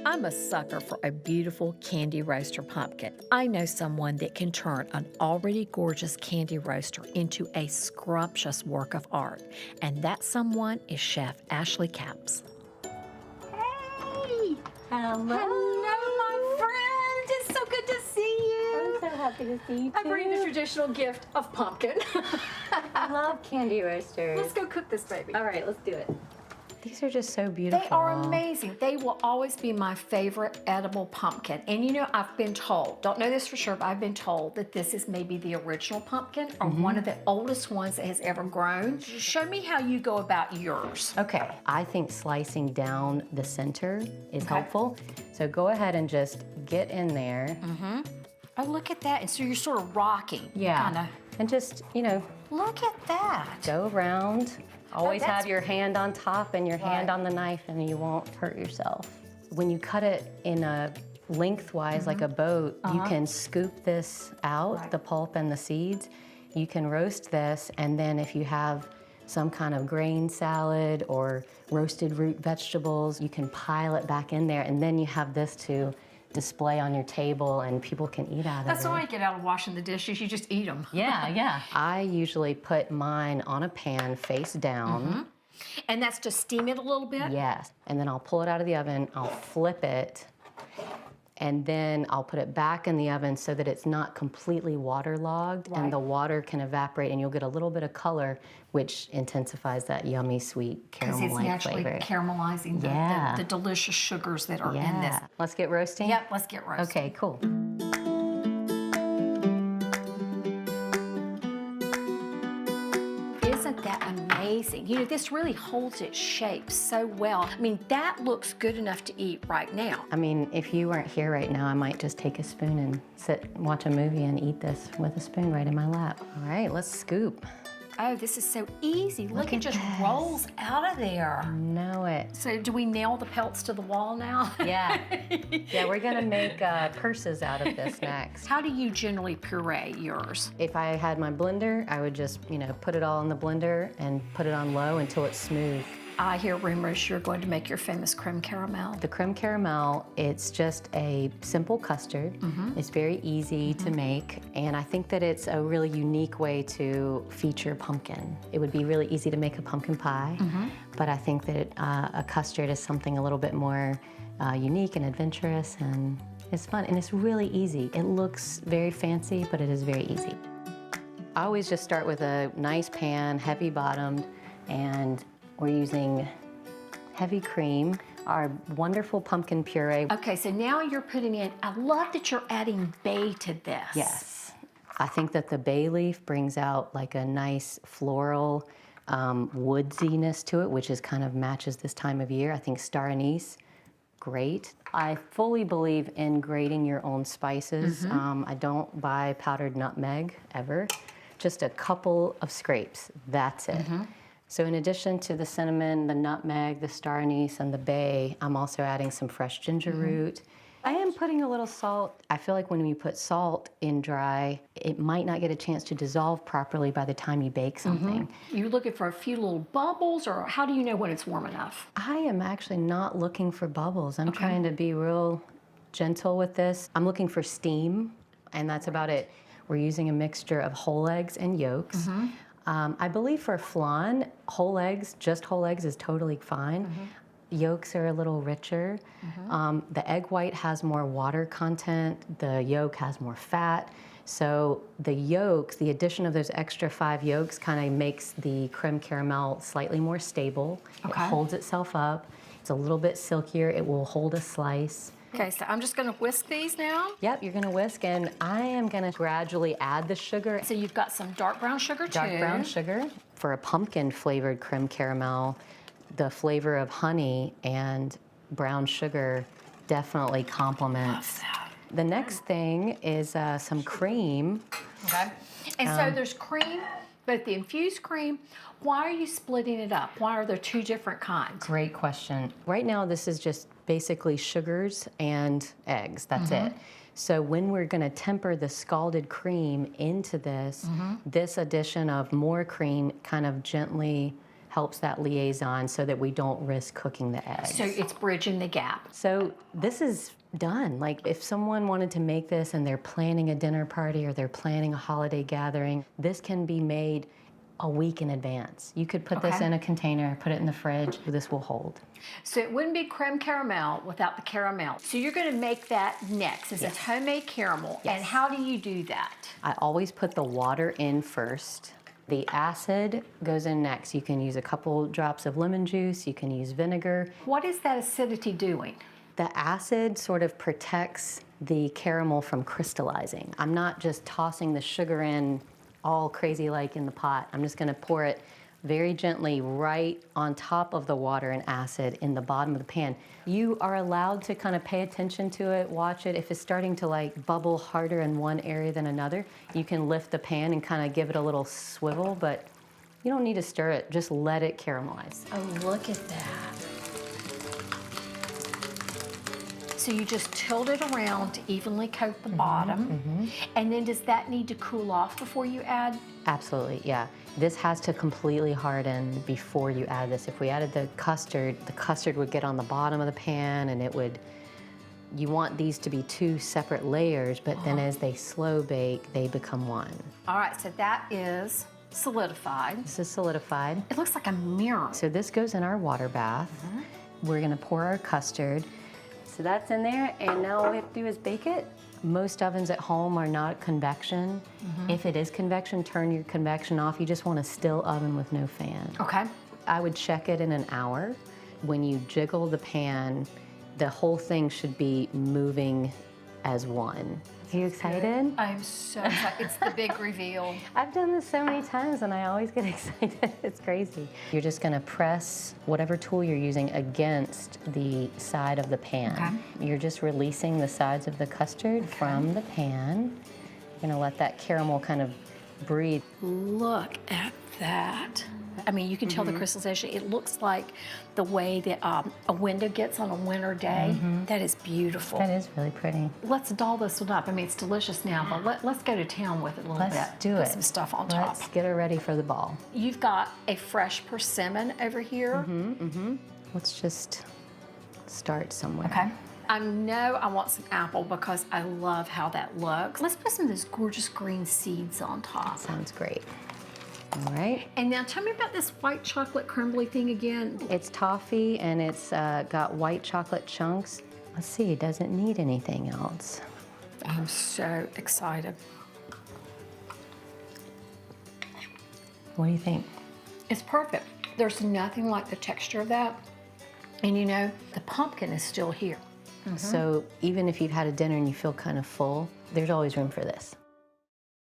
I'm a sucker for a beautiful candy roaster pumpkin. I know someone that can turn an already gorgeous candy roaster into a scrumptious work of art, and that someone is Chef Ashley Capps. Hey! Hello. Hello, my friend. It's so good to see you. I'm so happy to see you too. I bring the traditional gift of pumpkin. I love candy roasters. Let's go cook this baby. All right, let's do it. These are just so beautiful. They are amazing. They will always be my favorite edible pumpkin. And you know, I've been told, don't know this for sure, but I've been told that this is maybe the original pumpkin or one of the oldest ones that has ever grown. Show me how you go about yours. Okay, I think slicing down the center is helpful. So go ahead and just get in there. Oh, look at that. And so you're sort of rocking. Yeah. Kinda. And just, you know, Look at that. go around. Always that's- have your hand on top and your hand Right. on the knife, and you won't hurt yourself. When you cut it in a lengthwise like a boat, you can scoop this out, Right. the pulp and the seeds. You can roast this, and then if you have some kind of grain salad or roasted root vegetables, you can pile it back in there, and then you have this to display on your table and people can eat out of That's it. why you get out of washing the dishes. You just eat them. Yeah, yeah. I usually put mine on a pan face down. And that's to steam it a little bit? Yes. And then I'll pull it out of the oven, I'll flip it, and then I'll put it back in the oven so that it's not completely waterlogged Right. and the water can evaporate and you'll get a little bit of color, which intensifies that yummy, sweet Because it's caramel-like naturally flavor. caramelizing Yeah. the delicious sugars that are in this. Yeah. Let's get roasting? Yep, let's get roasted. Okay, cool. Isn't that amazing? You know, this really holds its shape so well. I mean, that looks good enough to eat right now. I mean, if you weren't here right now, I might just take a spoon and sit, watch a movie and eat this with a spoon right in my lap. All right, let's scoop. Oh, this is so easy. Look, it at just this. rolls out of there. Know it. So do we nail the pelts to the wall now? Yeah. Yeah, we're gonna make purses out of this next. How do you generally puree yours? If I had my blender, I would just, you know, put it all in the blender and put it on low until it's smooth. I hear rumors you're going to make your famous creme caramel. The creme caramel, it's just a simple custard. It's very easy to make, and I think that it's a really unique way to feature pumpkin. It would be really easy to make a pumpkin pie, but I think that a custard is something a little bit more unique and adventurous, and it's fun, and it's really easy. It looks very fancy, but it is very easy. I always just start with a nice pan, heavy bottomed, and we're using heavy cream, our wonderful pumpkin puree. Okay, so now you're putting in, I love that you're adding bay to this. Yes. I think that the bay leaf brings out like a nice floral woodsiness to it, which is kind of matches this time of year. I think star anise, great. I fully believe in grating your own spices. I don't buy powdered nutmeg ever. Just a couple of scrapes, that's it. So in addition to the cinnamon, the nutmeg, the star anise, and the bay, I'm also adding some fresh ginger root. I am putting a little salt. I feel like when you put salt in dry, it might not get a chance to dissolve properly by the time you bake something. You're looking for a few little bubbles, or how do you know when it's warm enough? I am actually not looking for bubbles. I'm trying to be real gentle with this. I'm looking for steam, and that's about it. We're using a mixture of whole eggs and yolks. I believe for flan, whole eggs, just whole eggs is totally fine. Yolks are a little richer. The egg white has more water content. The yolk has more fat. So the yolks, the addition of those extra 5 yolks kind of makes the creme caramel slightly more stable. It Okay. holds itself up. It's a little bit silkier. It will hold a slice. Okay, so I'm just gonna whisk these now. Yep, you're gonna whisk, and I am gonna gradually add the sugar. So you've got some dark brown sugar too. Dark brown sugar. For a pumpkin flavored creme caramel, the flavor of honey and brown sugar definitely complements. The next thing is some cream. Okay. And so there's cream, but the infused cream, why are you splitting it up? Why are there 2 different kinds? Great question. Right now, this is just basically sugars and eggs. That's it. So when we're gonna temper the scalded cream into this, this addition of more cream kind of gently helps that liaison so that we don't risk cooking the eggs. So it's bridging the gap. So this is done. Like if someone wanted to make this and they're planning a dinner party or they're planning a holiday gathering, this can be made a week in advance. You could put this in a container, put it in the fridge. This will hold. So it wouldn't be creme caramel without the caramel. So you're going to make that next. It's a homemade caramel. Yes. And how do you do that? I always put the water in first. The acid goes in next. You can use a couple drops of lemon juice. You can use vinegar. What is that acidity doing? The acid sort of protects the caramel from crystallizing. I'm not just tossing the sugar in all crazy like in the pot. I'm just gonna pour it very gently right on top of the water and acid in the bottom of the pan. You are allowed to kind of pay attention to it, watch it. If it's starting to like bubble harder in one area than another, you can lift the pan and kind of give it a little swivel, but you don't need to stir it, just let it caramelize. Oh, look at that. So you just tilt it around to evenly coat the bottom. And then does that need to cool off before you add? Absolutely, yeah. This has to completely harden before you add this. If we added the custard would get on the bottom of the pan and it would, you want these to be two separate layers, but then as they slow bake, they become one. All right, so that is solidified. This is solidified. It looks like a mirror. So this goes in our water bath. We're gonna pour our custard. So that's in there, and now all we have to do is bake it. Most ovens at home are not convection. If it is convection, turn your convection off. You just want a still oven with no fan. Okay. I would check it in an hour. When you jiggle the pan, the whole thing should be moving as one. Are you excited? I'm so excited. It's the big reveal. I've done this so many times and I always get excited. It's crazy. You're just gonna press whatever tool you're using against the side of the pan. You're just releasing the sides of the custard from the pan. You're gonna let that caramel kind of breathe. Look at that. I mean, you can tell the crystallization. It looks like the way that a window gets on a winter day. That is beautiful. That is really pretty. Let's doll this one up. I mean, it's delicious now, but let's go to town with it a little bit. Let's do it. Put some stuff on top. Let's get her ready for the ball. You've got a fresh persimmon over here. Let's just start somewhere. Okay. I know I want some apple because I love how that looks. Let's put some of those gorgeous green seeds on top. Sounds great. All right. And now tell me about this white chocolate crumbly thing again. It's toffee and it's got white chocolate chunks. Let's see, it doesn't need anything else. I'm so excited. What do you think? It's perfect. There's nothing like the texture of that. And you know, the pumpkin is still here. So even if you've had a dinner and you feel kind of full, there's always room for this.